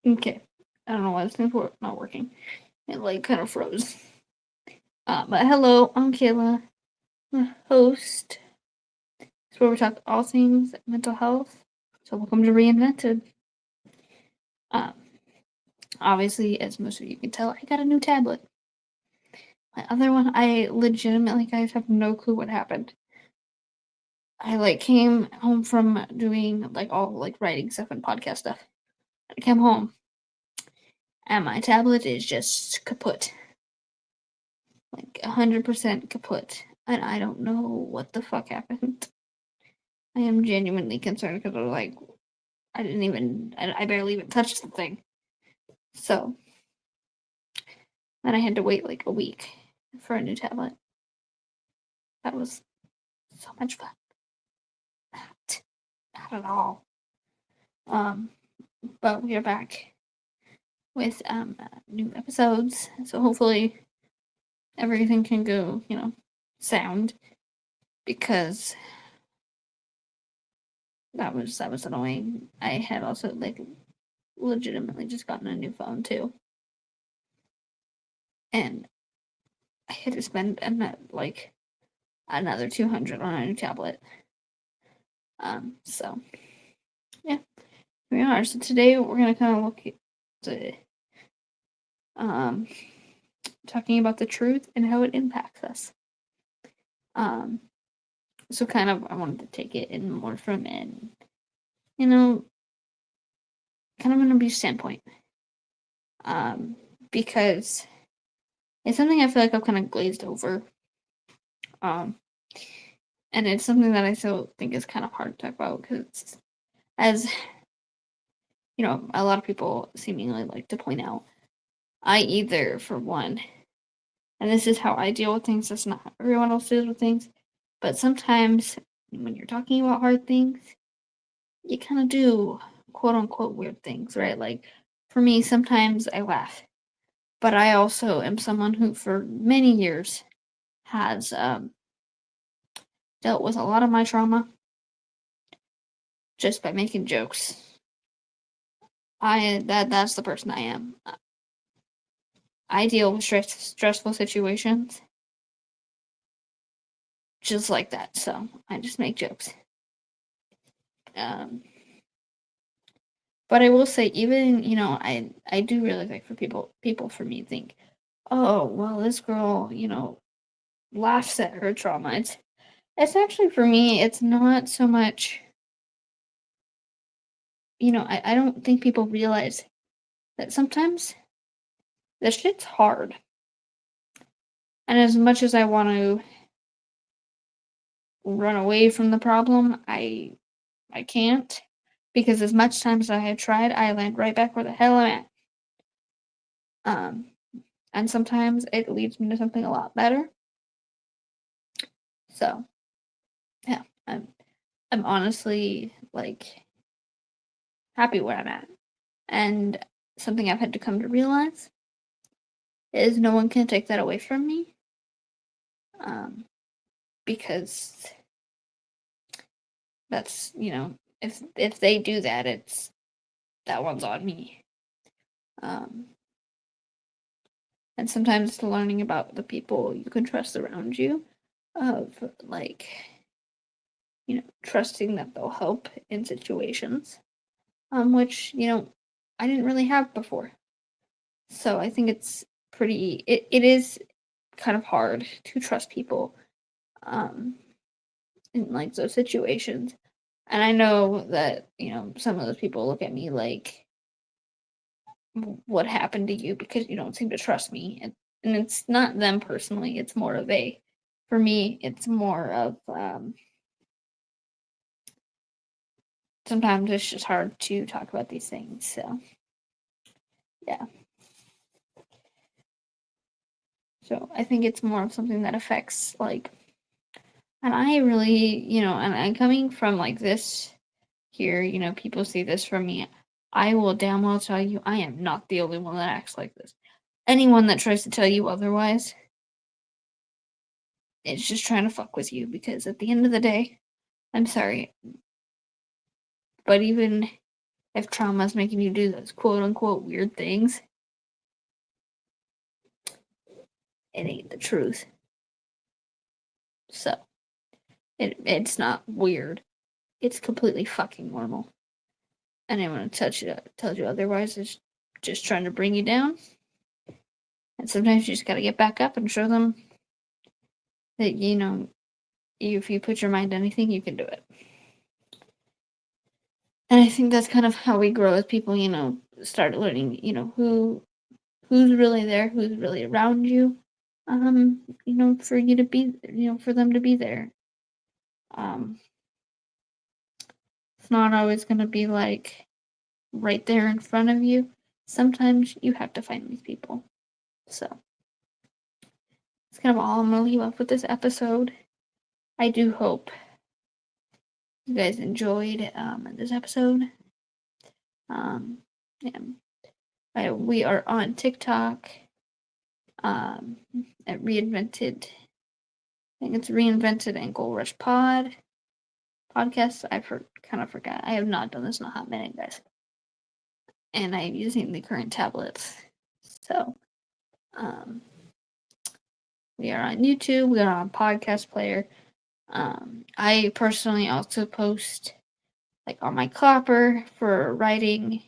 Okay. I don't know why this thing's not working. It like kind of froze. But hello, I'm Kayla, the host. It's where we talk all things mental health. So welcome to Reinvented. Um, Obviously, as most of you can tell, I got a new tablet. My other one, I legitimately, guys, have no clue what happened. I like came home from doing like all like writing stuff and podcast stuff. I came home and my tablet is just kaput, like 100% kaput, and I don't know what the fuck happened. I am genuinely concerned because I was like, I barely even touched the thing. So then I had to wait like a week for a new tablet. That was so much fun. Not at all. Um, but we are back with new episodes. So hopefully everything can go, sound because that was annoying. I had also like legitimately just gotten a new phone too, and I had to spend like another 200 on a new tablet. So yeah, here we are. So today we're gonna kind of look at um talking about the truth and how it impacts us. Um, so kind of I wanted to take it in more from an you know kind of an abuse standpoint. Um, because it's something I feel like I've kind of glazed over. Um, and it's something that I still think is kind of hard to talk about because, as a lot of people seemingly like to point out, I either, for one, and this is how I deal with things, that's not how everyone else deals with things, but sometimes when you're talking about hard things, you kind of do quote unquote weird things, right? Like for me, sometimes I laugh, but I also am someone who, for many years, has dealt with a lot of my trauma just by making jokes. That's the person I am. I deal with stressful situations just like that, so I just make jokes. Um, but I will say, even I do really like for people for me think, oh well, this girl laughs at her trauma. It's actually for me, it's not so much. I don't think people realize that sometimes this shit's hard. And as much as I want to run away from the problem, I can't because as much times as I have tried, I land right back where the hell I'm at. Um, and sometimes it leads me to something a lot better. So yeah, I'm honestly like happy where I'm at. And something I've had to come to realize is no one can take that away from me. Because that's if they do that, it's that one's on me. Um, and sometimes learning about the people you can trust around you, of like trusting that they'll help in situations, which I didn't really have before. So I think it's it is kind of hard to trust people um, in like those situations. And I know that some of those people look at me like, what happened to you because you don't seem to trust me, and it's not them personally, it's more of a for me it's more of sometimes it's just hard to talk about these things. So yeah, so I think it's more of something that affects like, and I really and coming from like this here, people see this from me. I will damn well tell you I am not the only one that acts like this. Anyone that tries to tell you otherwise, it's just trying to fuck with you because at the end of the day, I'm sorry, but even if trauma is making you do those quote unquote weird things, it ain't the truth. So it's not weird. It's completely fucking normal. Anyone who tells you otherwise is just trying to bring you down. And sometimes you just gotta get back up and show them that if you put your mind to anything, you can do it. And I think that's kind of how we grow as people. Start learning. Who's really there, who's really around you. For you to be, for them to be there. It's not always gonna be like right there in front of you. Sometimes you have to find these people. So that's kind of all I'm gonna leave off with this episode. I do hope you guys enjoyed this episode. Yeah. We are on TikTok at Reinvented. I think it's Reinvented and Goal Rush podcast. Kind of forgot. I have not done this in a hot minute, guys. And I'm using the current tablets. So, we are on YouTube. We are on Podcast Player. I personally also post on my Clapper for writing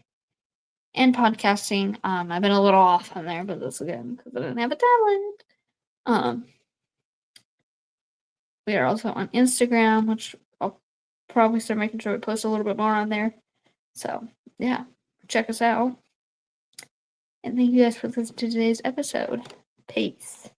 and podcasting. I've been a little off on there, but that's again because I didn't have a tablet. We are also on Instagram, which I'll probably start making sure we post a little bit more on there. So yeah, check us out. And thank you guys for listening to today's episode. Peace.